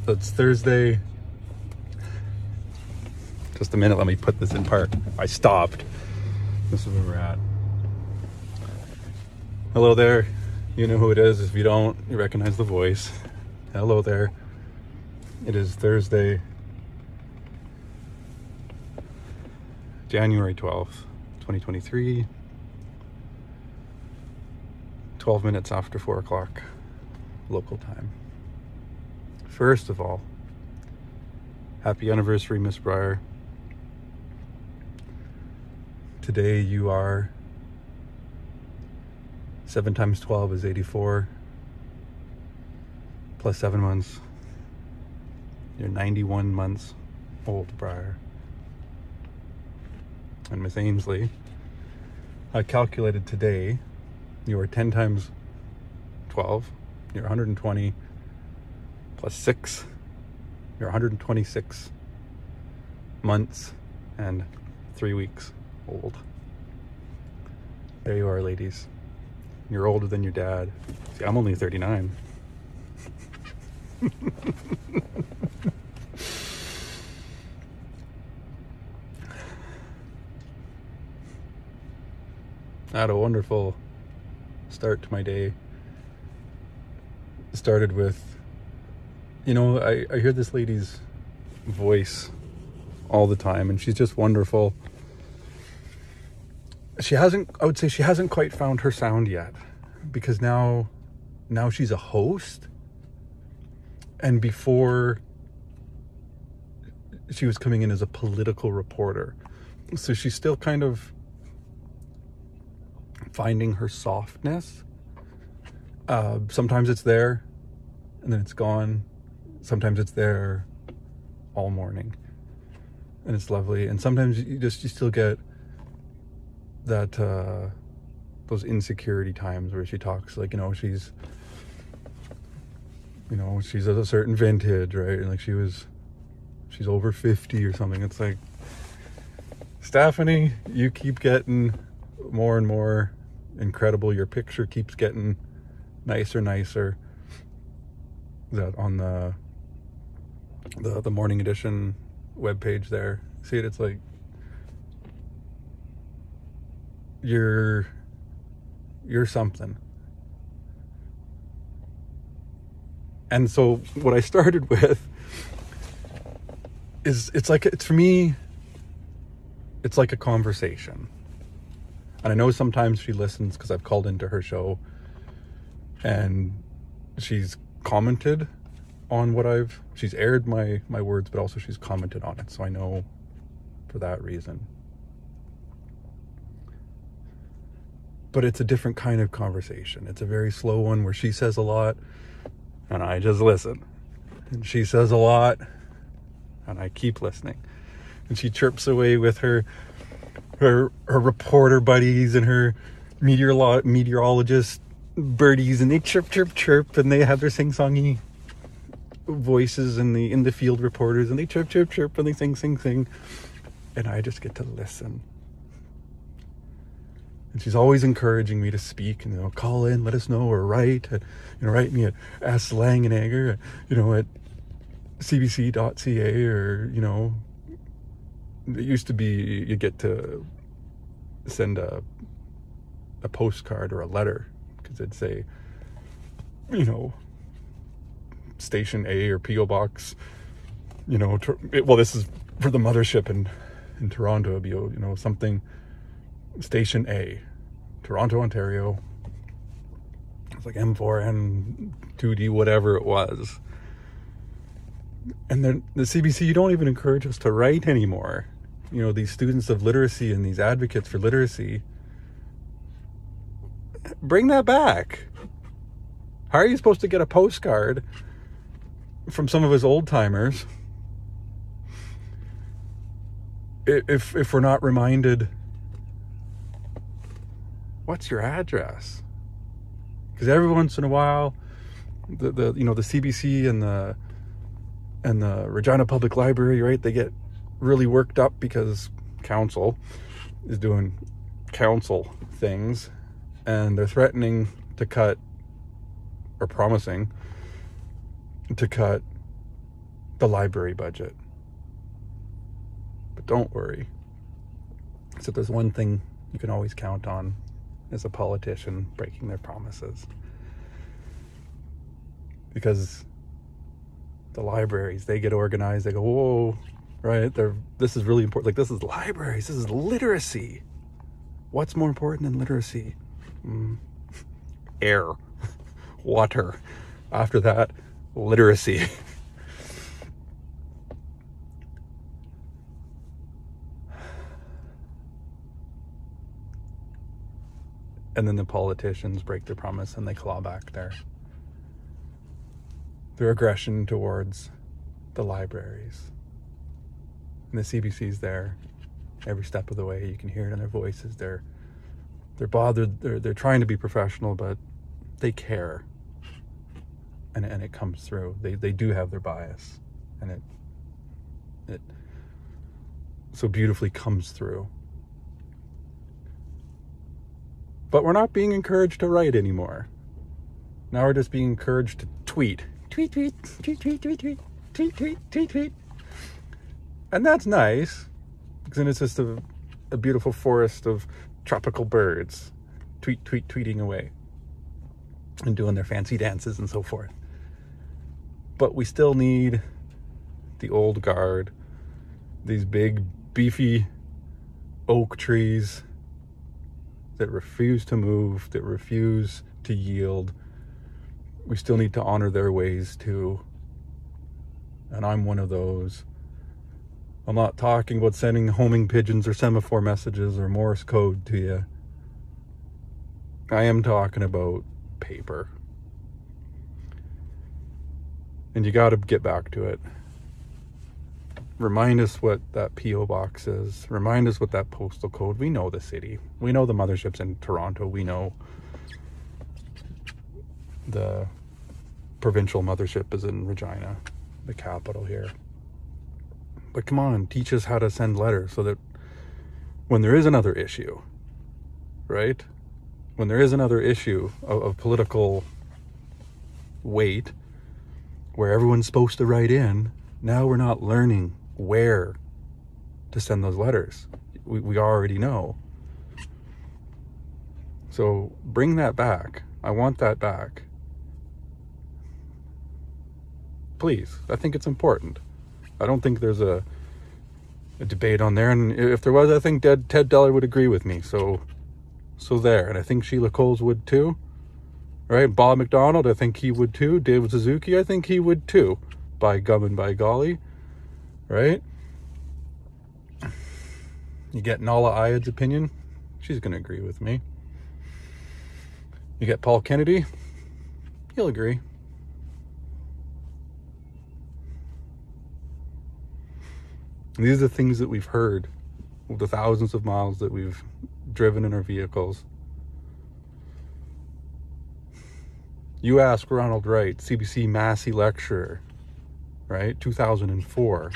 So it's Thursday. Just a minute, let me put this in park. I stopped. This is where we're at. Hello there. You know who it is. If you don't, you recognize the voice. Hello there. It is Thursday, January 12th, 2023. 12 minutes after 4 o'clock local time. First of all, happy anniversary, Miss Briar. Today you are 7 times 12 is 84 plus 7 months. You're 91 months old, Briar. And Miss Ainsley, I calculated today you are 10 times 12. You're 120 plus 6. You're 126 months and 3 weeks old. There you are, ladies. You're older than your dad. See, I'm only 39. I had a wonderful start to my day. Started with, I hear this lady's voice all the time, and she's just wonderful. I would say she hasn't quite found her sound yet, because now she's a host, and before she was coming in as a political reporter. So she's still kind of finding her softness. Sometimes it's there and then it's gone. Sometimes it's there all morning and it's lovely. And sometimes you still get that those insecurity times where she talks like, she's at a certain vintage, right? And like she's over 50 or something. It's like, Stephanie, you keep getting more and more incredible. Your picture keeps getting nicer. That on the morning edition webpage there. See it? It's like you're something. And so what I started with is for me, it's like a conversation. And I know sometimes she listens because I've called into her show and she's commented on she's aired my words, but also she's commented on it. So I know for that reason. But it's a different kind of conversation. It's a very slow one where she says a lot and I just listen. And she says a lot and I keep listening. And she chirps away with her reporter buddies and her meteorologist birdies, and they chirp, and they have their sing-songy voices in the field reporters, and they chirp, and they sing, and I just get to listen. And she's always encouraging me to speak, and call in, let us know, or write write me at @Slangenegger, at cbc.ca, or it used to be you get to send a postcard or a letter, because it'd say, Station A or P.O. Box, this is for the mothership in Toronto. It'd be, something, Station A, Toronto, Ontario. It's like M4N 2D, whatever it was. And then the CBC, you don't even encourage us to write anymore. These students of literacy and these advocates for literacy, bring that back. How are you supposed to get a postcard from some of us old timers if we're not reminded what's your address? Because every once in a while, the CBC and the Regina Public Library, right? They get really worked up because council is doing council things, and they're threatening to cut, or promising to cut, the library budget. But don't worry. So there's one thing you can always count on as a politician breaking their promises. Because the libraries, they get organized, they go, whoa, right? This is really important. Like, this is libraries, this is literacy. What's more important than literacy? Air, water. After that, literacy. And then the politicians break their promise and they claw back their aggression towards the libraries. And the CBC's there every step of the way. You can hear it in their voices. They're bothered. They're trying to be professional, but they care. And it comes through. They do have their bias. And it so beautifully comes through. But we're not being encouraged to write anymore. Now we're just being encouraged to tweet. Tweet, tweet, tweet, tweet, tweet, tweet, tweet, tweet, tweet, tweet. And that's nice, because then it's just a beautiful forest of tropical birds tweet, tweet, tweeting away and doing their fancy dances and so forth. But we still need the old guard, these big, beefy oak trees that refuse to move, that refuse to yield. We still need to honor their ways too. And I'm one of those. I'm not talking about sending homing pigeons or semaphore messages or Morse code to you. I am talking about paper. And you got to get back to it. Remind us what that P.O. box is. Remind us what that postal code. We know the city. We know the mothership's in Toronto. We know the provincial mothership is in Regina, the capital here. But come on, teach us how to send letters so that when there is another issue, right? When there is another issue of political weight where everyone's supposed to write in, now we're not learning where to send those letters. We already know. So bring that back. I want that back. Please. I think it's important. I don't think there's a debate on there. And if there was, I think Ted Deller would agree with me. So there. And I think Sheila Coles would too. Right? Bob McDonald, I think he would too. David Suzuki, I think he would too. By gum and by golly. Right? You get Nala Ayed's opinion. She's going to agree with me. You get Paul Kennedy. He'll agree. And these are the things that we've heard. The thousands of miles that we've driven in our vehicles. You ask Ronald Wright, CBC Massey lecturer, right? 2004.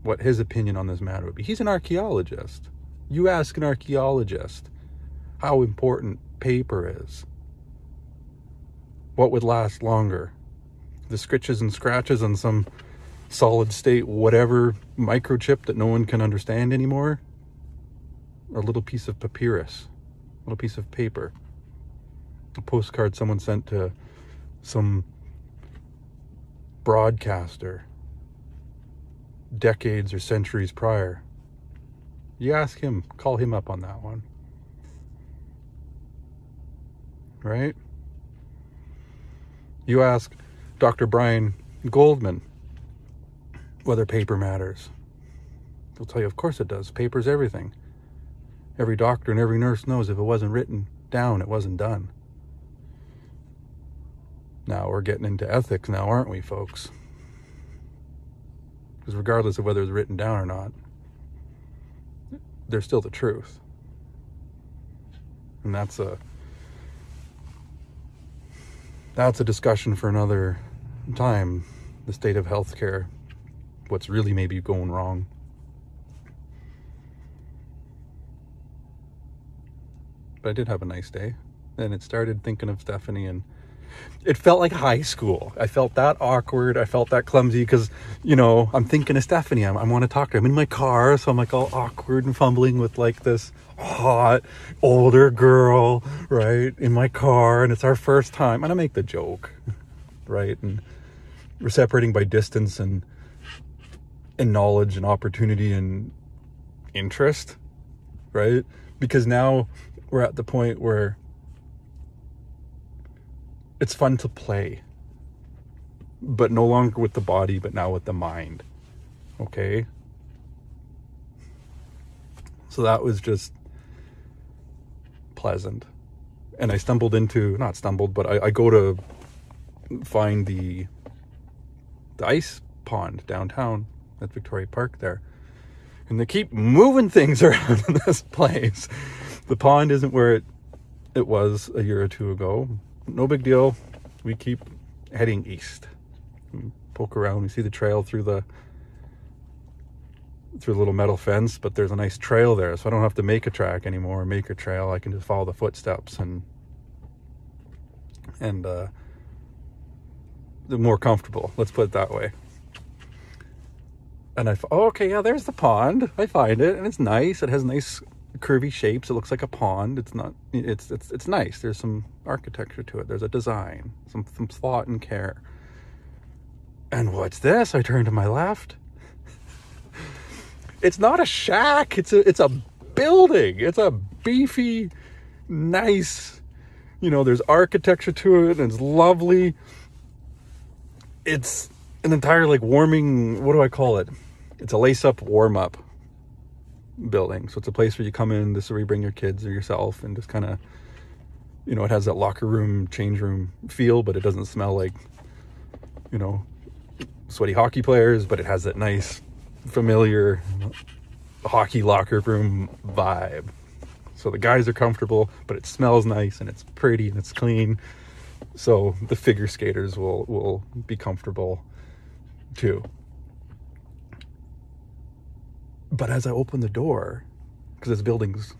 What his opinion on this matter would be. He's an archaeologist. You ask an archaeologist how important paper is. What would last longer? The scritches and scratches on some solid state whatever microchip that no one can understand anymore? Or a little piece of papyrus, a little piece of paper, a postcard someone sent to some broadcaster decades or centuries prior. You ask him, call him up on that one. Right? You ask Dr. Brian Goldman whether paper matters. He'll tell you, of course it does. Paper's everything. Every doctor and every nurse knows if it wasn't written down, it wasn't done. Now we're getting into ethics now, aren't we, folks? Because regardless of whether it's written down or not, there's still the truth. And that's a discussion for another time. The state of healthcare, what's really maybe going wrong. But I did have a nice day. And it started thinking of Stephanie and it felt like high school. I felt that awkward. I felt that clumsy because, you know, I'm thinking of Stephanie. I want to talk to her. I'm in my car, so I'm like all awkward and fumbling with like this hot older girl, right, in my car, and it's our first time. And I make the joke, right, and we're separating by distance and knowledge and opportunity and interest, right? Because now we're at the point where it's fun to play, but no longer with the body, but now with the mind. Okay? So that was just pleasant. And I not stumbled, but I go to find the ice pond downtown at Victoria Park there. And they keep moving things around in this place. The pond isn't where it was a year or two ago. No big deal. We keep heading east. We poke around. We see the trail through the little metal fence, but there's a nice trail there, so I don't have to make a track anymore or make a trail. I can just follow the footsteps and they're more comfortable. Let's put it that way. And okay, yeah, there's the pond. I find it, and it's nice. It has nice curvy shapes. It looks like a pond. It's nice. There's some architecture to it. There's a design, some thought and care. And what's this? I turn to my left. It's not a shack. It's a building. It's a beefy, nice, you know, there's architecture to it, and it's lovely. It's an entire like warming, what do I call it? It's a lace-up warm-up building. So it's a place where you come in, this is where you bring your kids or yourself, and just kind of, you know, it has that locker room, change room feel, but it doesn't smell like, you know, sweaty hockey players, but it has that nice, familiar hockey locker room vibe. So the guys are comfortable, but it smells nice and it's pretty and it's clean. So the figure skaters will be comfortable too. But as I open the door, because this building's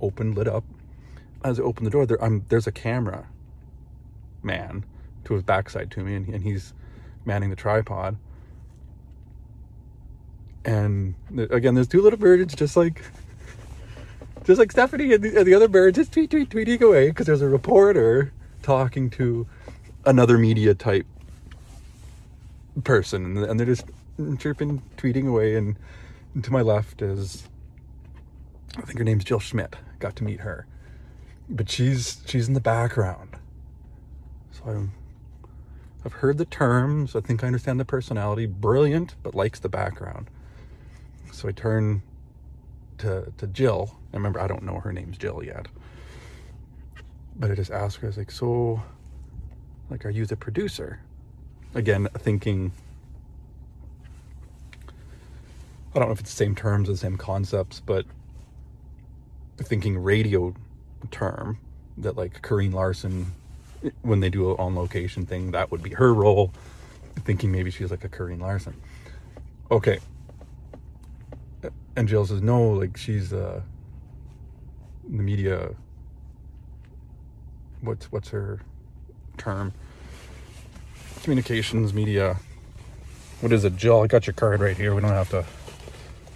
open, lit up, as I open the door, there's a camera man to his backside to me, and he's manning the tripod. And again, there's two little birds, just like Stephanie and the other birds, just tweeting away, because there's a reporter talking to another media type person, and they're just chirping, tweeting away. And to my left is, I think her name's Jill Schmidt. Got to meet her, but she's in the background. So I've heard the terms. I think I understand the personality. Brilliant, but likes the background. So I turn to Jill. I remember, I don't know her name's Jill yet, but I just asked her, I was like, so, like, are you the producer? Again, thinking, I don't know if it's the same terms, the same concepts, but thinking radio term, that like Corrine Larson, when they do an on location thing, that would be her role. Thinking maybe she's like a Corrine Larson. Okay. And Jill says, no, like she's the media, what's her term? Communications, media. What is it, Jill? I got your card right here. We don't have to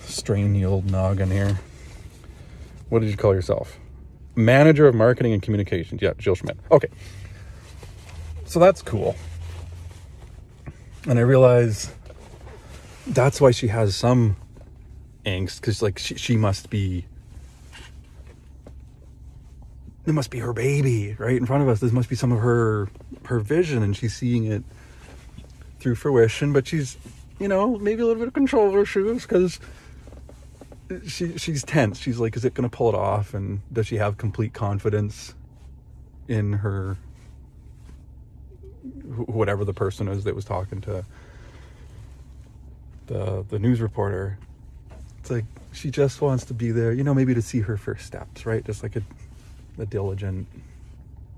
strain the old noggin here. What did you call yourself? Manager of Marketing and Communications. Yeah, Jill Schmidt. Okay. So that's cool. And I realize that's why she has some angst, because like she must be, it must be her baby right in front of us. This must be some of her vision, and she's seeing it through fruition, but she's, you know, maybe a little bit of control issues, because she's tense. She's like, is it going to pull it off? And does she have complete confidence in her, whatever the person is that was talking to the news reporter? It's like, she just wants to be there, you know, maybe to see her first steps, right? Just like a diligent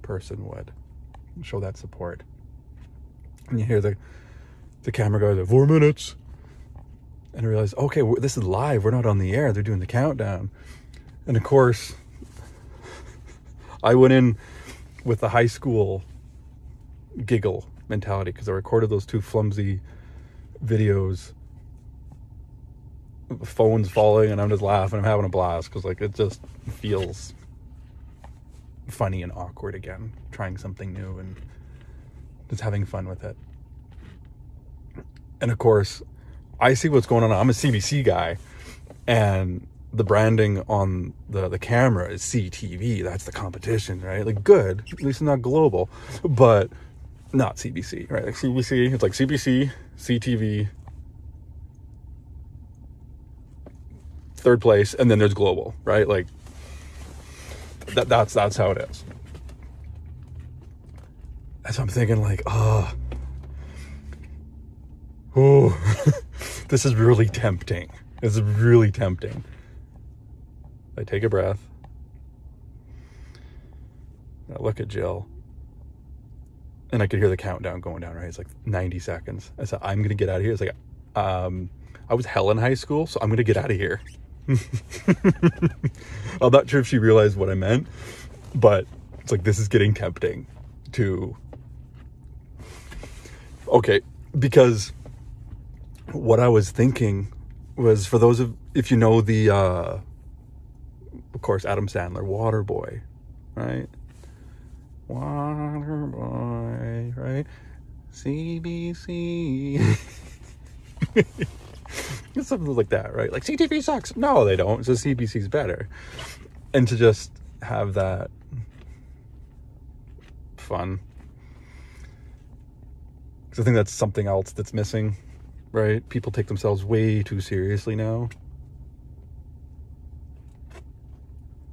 person would show that support. And you hear the camera guy, like, 4 minutes. And I realized, okay, this is live. We're not on the air. They're doing the countdown. And of course, I went in with the high school giggle mentality, because I recorded those 2 flimsy videos, phones falling, and I'm just laughing. I'm having a blast because like it just feels funny and awkward again, trying something new and just having fun with it. And of course, I see what's going on. I'm a CBC guy, and the branding on the camera is CTV. That's the competition, right? Like, good, at least it's not global, but not CBC, right? Like CBC, it's like CBC, CTV, third place, and then there's global, right? Like that's how it is. And so I'm thinking like, oh, this is really tempting. This is really tempting. I take a breath. I look at Jill, and I could hear the countdown going down, right? It's like 90 seconds. I said, I'm going to get out of here. It's like, I was hell in high school, so I'm going to get out of here. I'm not sure if she realized what I meant, but it's like, this is getting tempting to... Okay, because what I was thinking was, for those of, if you know the, of course, Adam Sandler, Waterboy, right? Waterboy, right? CBC. It's something like that, right? Like, CTV sucks. No, they don't. So CBC's better. And to just have that fun. Because I think that's something else that's missing, right? People take themselves way too seriously now.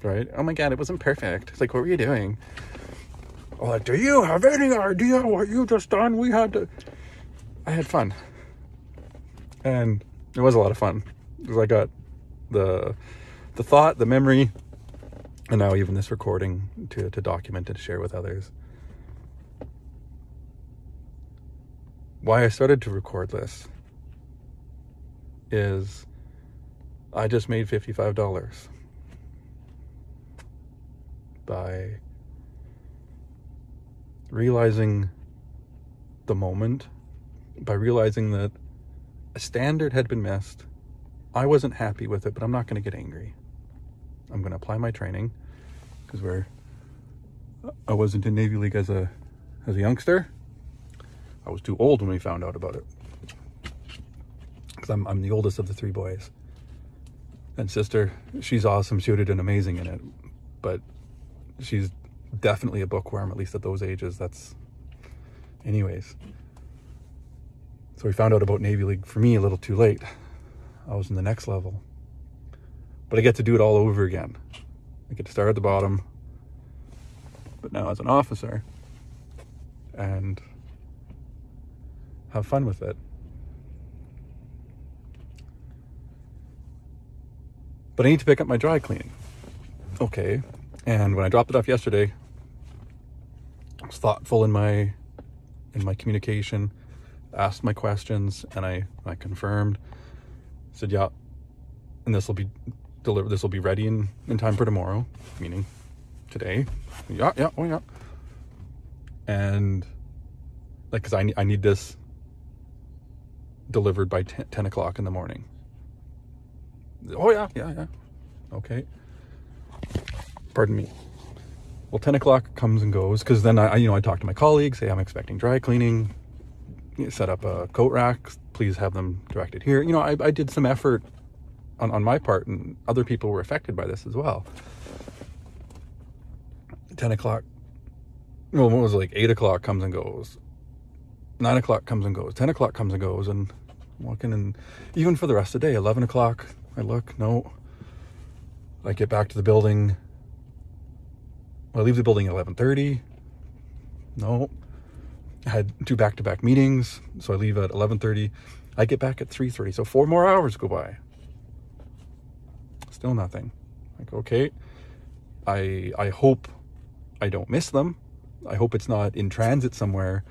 Right? Oh my God, it wasn't perfect. It's like, what were you doing? Oh, like, do you have any idea what you just done? I had fun. And it was a lot of fun. Because I got the thought, the memory, and now even this recording to document and share with others. Why I started to record this is I just made $55 by realizing the moment, by realizing that a standard had been missed. I wasn't happy with it, but I'm not going to get angry. I'm going to apply my training, because I wasn't in Navy League as a youngster. I was too old when we found out about it, because I'm the oldest of the 3 boys. And sister, she's awesome. She would have done amazing in it, but she's definitely a bookworm, at least at those ages. Anyways. So we found out about Navy League, for me, a little too late. I was in the next level. But I get to do it all over again. I get to start at the bottom, but now as an officer, and have fun with it. But I need to pick up my dry cleaning. Okay. And when I dropped it off yesterday, I was thoughtful in my communication, asked my questions, and I confirmed. Said, yeah, and this will be delivered. This will be ready in time for tomorrow, meaning today. Yeah, oh yeah. And like, because I need this delivered by 10 o'clock in the morning. Oh yeah. Okay. Pardon me. Well, 10 o'clock comes and goes, because then I talk to my colleagues, say I'm expecting dry cleaning, set up a coat rack, please have them directed here. I did some effort on my part, and other people were affected by this as well. 10 o'clock, well, what was it, like 8 o'clock comes and goes, 9 o'clock comes and goes, 10 o'clock comes and goes, and I'm looking, and even for the rest of the day, 11 o'clock, I look, no. I get back to the building, I leave the building at 11:30, no. I had 2 back-to-back meetings, so I leave at 11:30. I get back at 3:30, so 4 more hours go by. Still nothing. Like, okay, I hope I don't miss them. I hope it's not in transit somewhere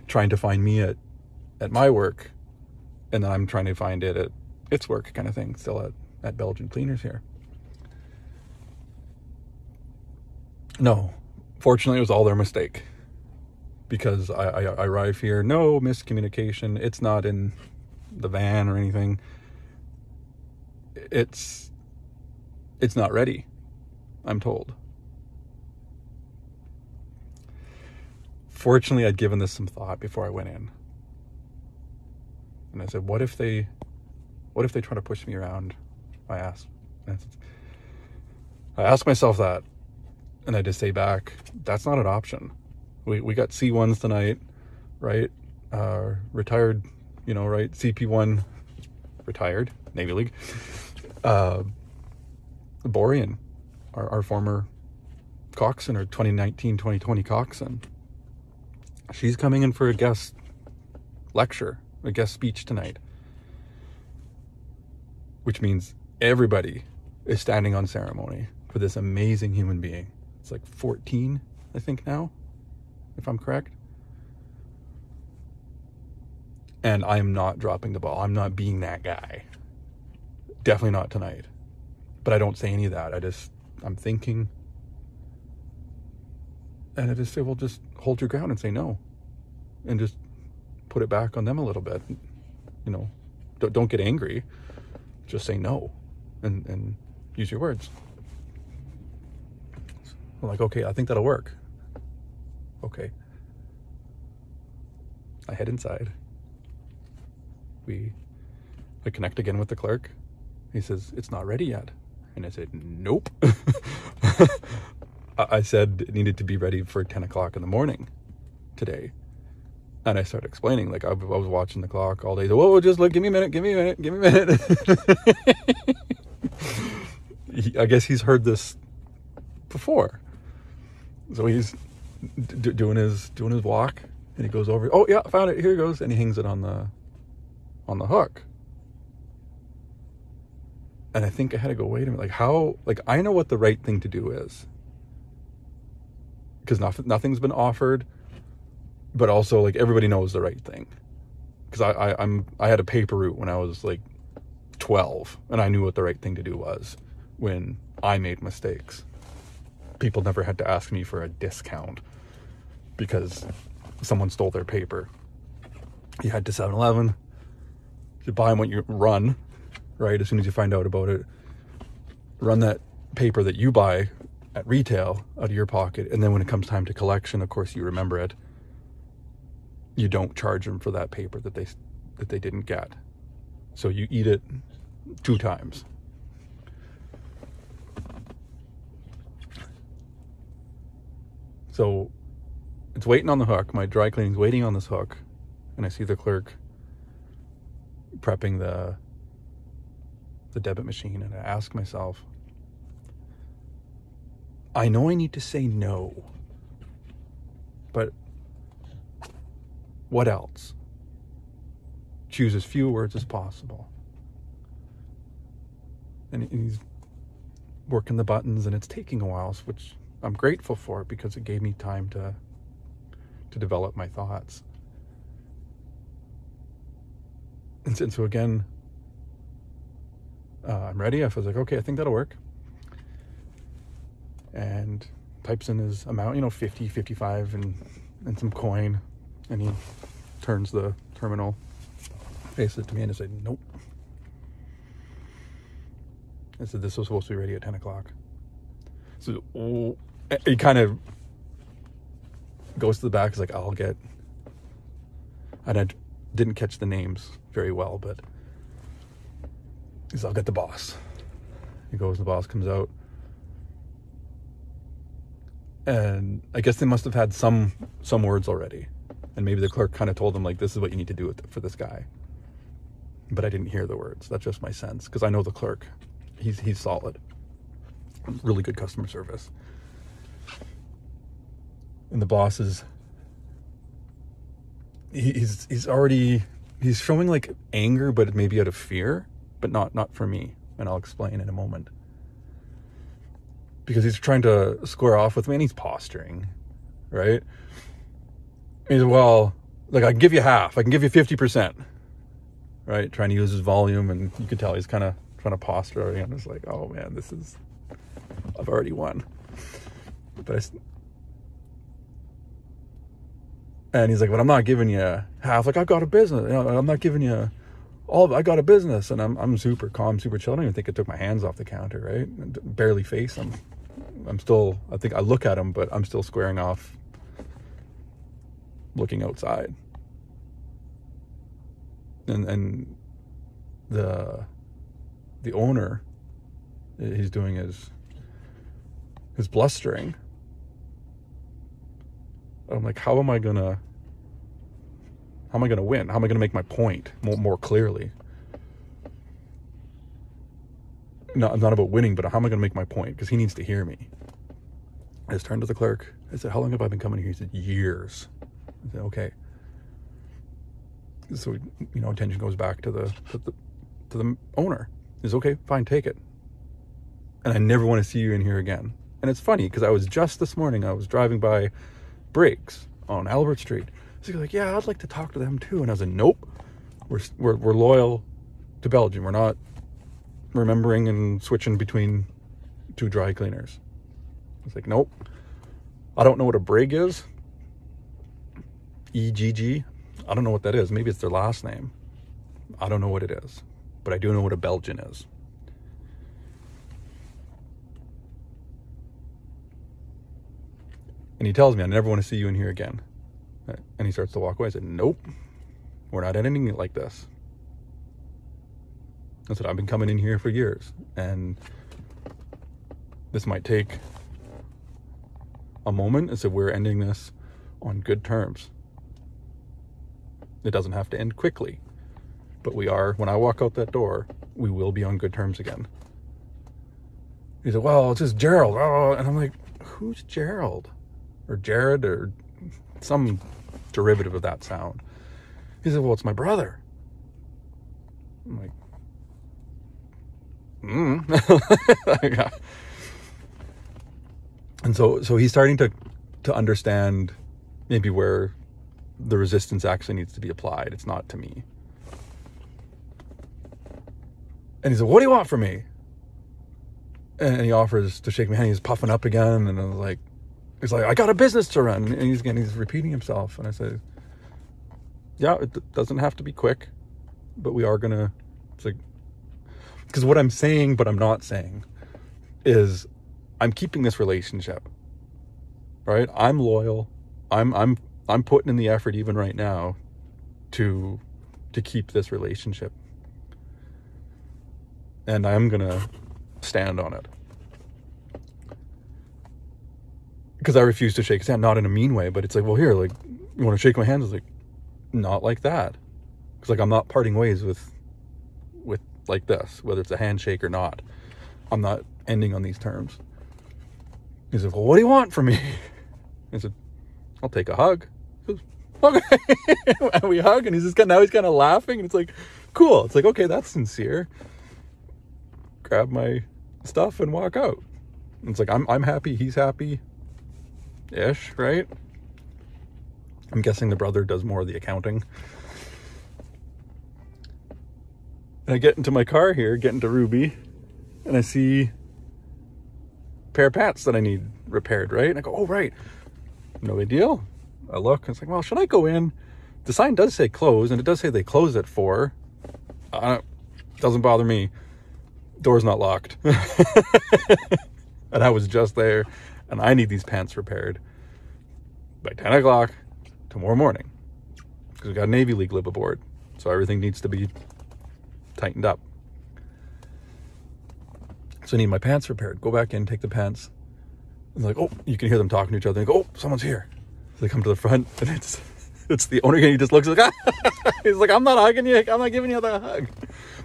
trying to find me at my work, and then I'm trying to find it at its work, kind of thing, still at Belgian Cleaners here. No, fortunately it was all their mistake, because I arrive here, no miscommunication, it's not in the van or anything, it's not ready, I'm told. Fortunately, I'd given this some thought before I went in. And I said, what if they try to push me around? I asked myself that, and I just say back, that's not an option. We got C1s tonight, right? Retired, right? CP1, retired, Navy League. Borean, our former coxswain, or 2019-2020 coxswain. She's coming in for a guest lecture, a guest speech tonight. Which means everybody is standing on ceremony for this amazing human being. It's like 14, I think now, if I'm correct. And I'm not dropping the ball. I'm not being that guy. Definitely not tonight. But I don't say any of that. I'm thinking. And I just say, well, just hold your ground and say no. And just put it back on them a little bit. Don't get angry. Just say no. And use your words. I'm like, okay, I think that'll work. Okay. I head inside. I connect again with the clerk. He says, it's not ready yet. And I said, nope. I said it needed to be ready for 10 o'clock in the morning today. And I started explaining, like, I was watching the clock all day. So, whoa, just look, give me a minute. I guess he's heard this before. So he's doing his walk, and he goes over, oh yeah, I found it, here it goes. And he hangs it on the hook. And I think I had to go, wait a minute, like how, like I know what the right thing to do is. Because nothing's been offered, but also like everybody knows the right thing. Because I had a paper route when I was like 12, and I knew what the right thing to do was when I made mistakes. People never had to ask me for a discount because someone stole their paper. You head to 7-Eleven, you buy them when you run, right? As soon as you find out about it, run that paper that you buy at retail out of your pocket, and then when it comes time to collection, of course you remember it, you don't charge them for that paper that they didn't get. So you eat it 2 times. So it's waiting on the hook. My dry cleaning's waiting on this hook, and I see the clerk prepping the debit machine, and I ask myself, I know I need to say no, but what else? Choose as few words as possible. And he's working the buttons, and it's taking a while, which I'm grateful for, because it gave me time to develop my thoughts. And so again, I'm ready. I was like, okay, I think that'll work. And types in his amount, 50, 55, and some coin. And he turns the terminal, faces it to me, and I said, nope. I said, this was supposed to be ready at 10 o'clock. So he kind of goes to the back. He's like, and I didn't catch the names very well, but he's, I'll get the boss. He goes, the boss comes out. And I guess they must have had some words already. And maybe the clerk kind of told them, like, this is what you need to do for this guy. But I didn't hear the words. That's just my sense. Because I know the clerk. He's solid. Really good customer service. And the boss is... He's showing, like, anger, but maybe out of fear. But not for me. And I'll explain in a moment. Because he's trying to square off with me, and he's posturing, right? He's, well, like, I can give you half. I can give you 50%, right? Trying to use his volume, and you can tell he's kind of trying to posture already. I'm just like, oh, man, I've already won. But And he's like, but I'm not giving you half. Like, I've got a business. I'm not giving you all. I got a business. And I'm super calm, super chill. I don't even think I took my hands off the counter, right? Barely face him. I'm still, I think I look at him, but I'm still squaring off, looking outside. And the owner, he's doing his blustering. I'm like, how am I gonna win? How am I gonna make my point more clearly? No, not about winning, but how am I gonna make my point? Because he needs to hear me. I just turned to the clerk. I said, how long have I been coming here? He said, years. I said, okay. So, attention goes back to the owner. He says, okay, fine, take it. And I never want to see you in here again. And it's funny, because I was just this morning, I was driving by Breaks on Albert Street. So he's like, yeah, I'd like to talk to them too. And I was like, nope, we're loyal to Belgium. We're not remembering and switching between two dry cleaners. I was like, nope. I don't know what a brig is. EGG. I don't know what that is. Maybe it's their last name. I don't know what it is, but I do know what a Belgian is. And he tells me, I never want to see you in here again. And he starts to walk away. I said, nope, we're not ending it like this. I said, I've been coming in here for years, and this might take a moment. I said, we're ending this on good terms. It doesn't have to end quickly, but we are, when I walk out that door, we will be on good terms again. He said, well, it's just Gerald. Oh, and I'm like, who's Gerald? Or Jared, or some derivative of that sound. He said, well, it's my brother. I'm like, And so he's starting to understand maybe where the resistance actually needs to be applied. It's not to me. And he said, what do you want from me? And he offers to shake my hand. He's puffing up again. And I was like, he's like, I got a business to run. And he's repeating himself. And I said, yeah, it doesn't have to be quick, but we are going to, it's like, because what I'm saying, but I'm not saying, is I'm keeping this relationship, right? I'm loyal. I'm putting in the effort even right now to keep this relationship. And I'm going to stand on it. Because I refuse to shake his hand, not in a mean way, but it's like, well, here, like, you want to shake my hand? It's like, not like that. Because, like, I'm not parting ways with like this, whether it's a handshake or not. I'm not ending on these terms. He said, well, what do you want from me? I said, I'll take a hug. He says, okay. And we hug, and now he's kind of laughing, and it's like, cool. It's like, okay, that's sincere. Grab my stuff and walk out. And it's like, I'm happy, he's happy. Ish, right? I'm guessing the brother does more of the accounting. And I get into my car here, get into Ruby, and I see a pair of pants that I need repaired, right? And I go, oh, right. No big deal. I look, and it's like, well, should I go in? The sign does say close, and it does say they close at 4. Doesn't bother me. Door's not locked. And I was just there, and I need these pants repaired by 10 o'clock tomorrow morning. Because we got a Navy League lib aboard. So everything needs to be tightened up. So I need my pants repaired. Go back in, take the pants. And like, oh, you can hear them talking to each other. And go, oh, someone's here. So they come to the front, and it's the owner. And he just looks like, he's like, I'm not hugging you. I'm not giving you the hug.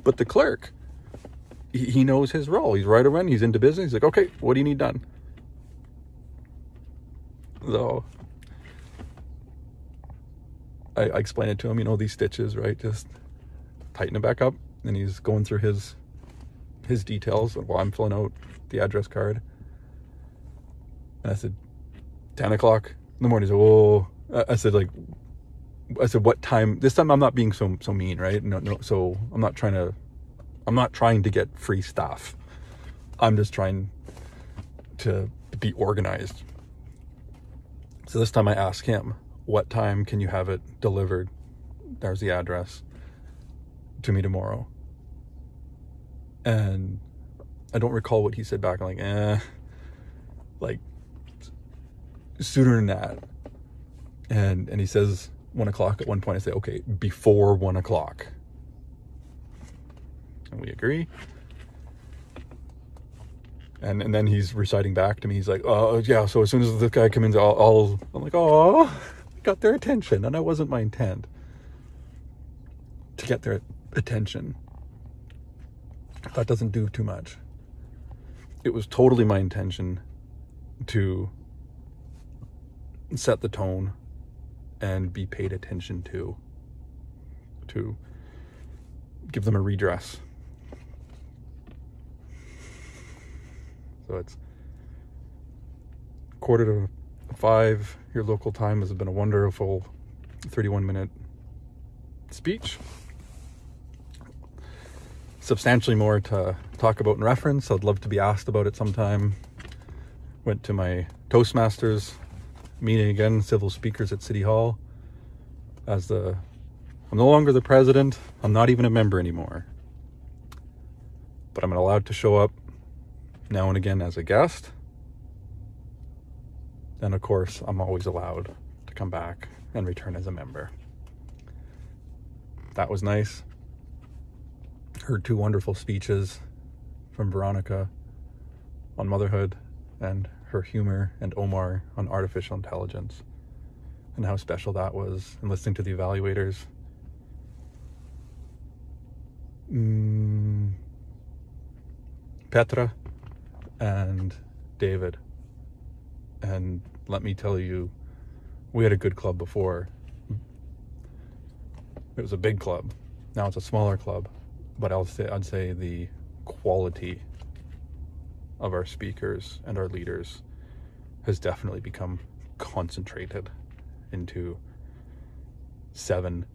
But the clerk, he knows his role. He's right around. He's into business. He's like, okay, what do you need done? So I explained it to him, these stitches, right? Just tighten it back up. And he's going through his details while I'm filling out the address card. And I said, 10 o'clock in the morning. He's like, oh, I said, what time? This time I'm not being so mean, right? No. So I'm not trying to get free stuff. I'm just trying to be organized. So this time I asked him, what time can you have it delivered? There's the address to me tomorrow. And I don't recall what he said back. I'm like sooner than that. And he says 1 o'clock at one point. I say, okay, before 1 o'clock. And we agree. And then he's reciting back to me. He's like, oh yeah, so as soon as this guy comes in, I'm like, oh, got their attention. And that wasn't my intent to get their attention. That doesn't do too much. It was totally my intention to set the tone and be paid attention to give them a redress. So it's 4:45 your local time. Has been a wonderful 31-minute speech. Substantially more to talk about and reference. I'd love to be asked about it sometime. Went to my Toastmasters meeting again, civil speakers at City Hall. I'm no longer the president. I'm not even a member anymore. But I'm allowed to show up now and again as a guest. And of course, I'm always allowed to come back and return as a member. That was nice. Heard 2 wonderful speeches from Veronica on motherhood and her humor, and Omar on artificial intelligence, and how special that was, and listening to the evaluators. Petra and David. And let me tell you, we had a good club before. It was a big club. Now it's a smaller club. But I'd say the quality of our speakers and our leaders has definitely become concentrated into 7,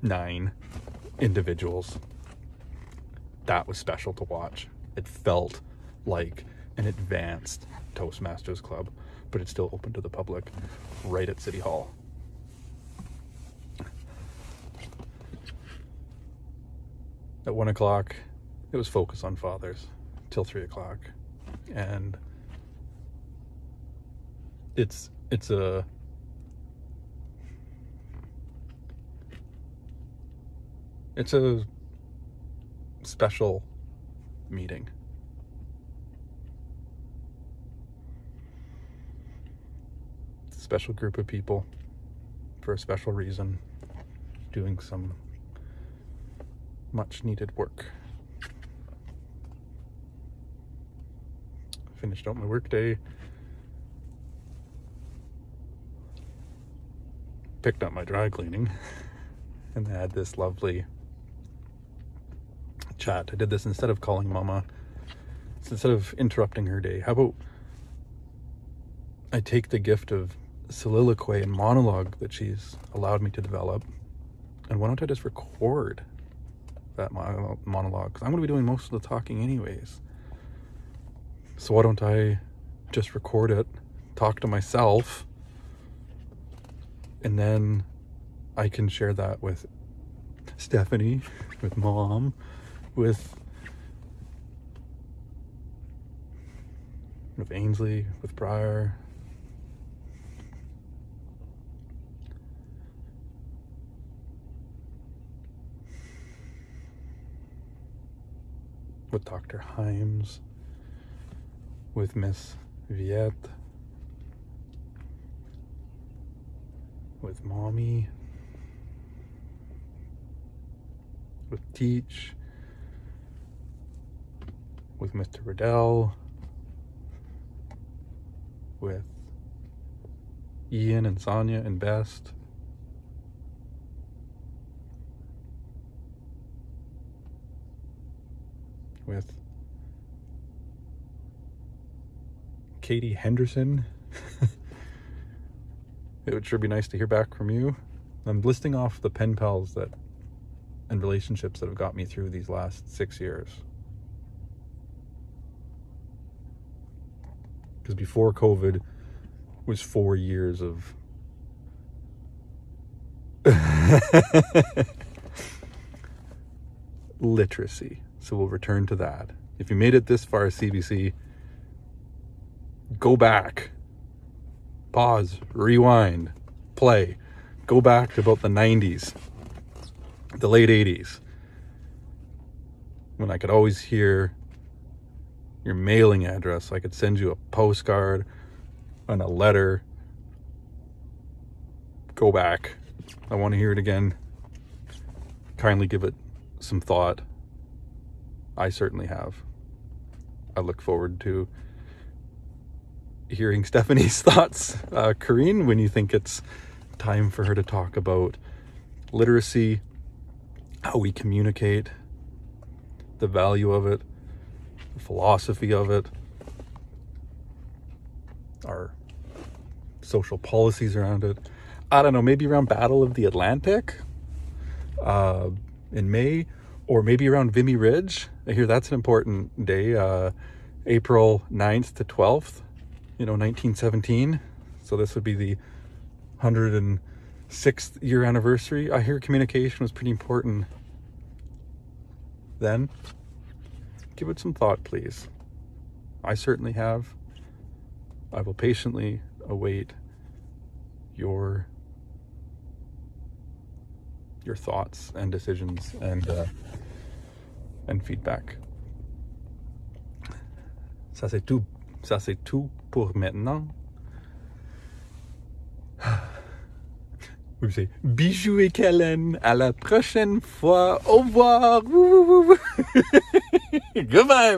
9 individuals. That was special to watch. It felt like an advanced Toastmasters club, but it's still open to the public right at City Hall. At 1 o'clock, it was focus on fathers till 3 o'clock. And it's a special meeting. It's a special group of people for a special reason, doing some much needed work. Finished out my work day. Picked up my dry cleaning and had this lovely chat. I did this instead of calling Mama, instead of interrupting her day. How about I take the gift of soliloquy and monologue that she's allowed me to develop, and why don't I just record that monologue? Because I'm going to be doing most of the talking anyways. So why don't I just record it, talk to myself, and then I can share that with Stephanie, with Mom, with Ainsley, with Briar. With Dr. Himes, with Miss Viette, with Mommy, with Teach, with Mr. Riddell, with Ian and Sonia and Best, with Katie Henderson. It would sure be nice to hear back from you. I'm listing off the pen pals and relationships that have got me through these last 6 years. Because before COVID, was 4 years of literacy. So we'll return to that. If you made it this far, CBC, go back, pause, rewind, play, go back to about the 90s, the late 80s, when I could always hear your mailing address. I could send you a postcard and a letter. Go back. I want to hear it again. Kindly give it some thought. I certainly have. I look forward to hearing Stephanie's thoughts. Corrine, when you think it's time for her to talk about literacy, how we communicate, the value of it, the philosophy of it, our social policies around it. I don't know, maybe around Battle of the Atlantic in May, or maybe around Vimy Ridge. I hear that's an important day, April 9th to 12th, 1917. So this would be the 106th year anniversary. I hear communication was pretty important then. Give it some thought, please. I certainly have. I will patiently await your thoughts and decisions and feedback. Ça c'est tout pour maintenant. Oui, c'est bisous et câlins. À la prochaine fois. Au revoir. Goodbye.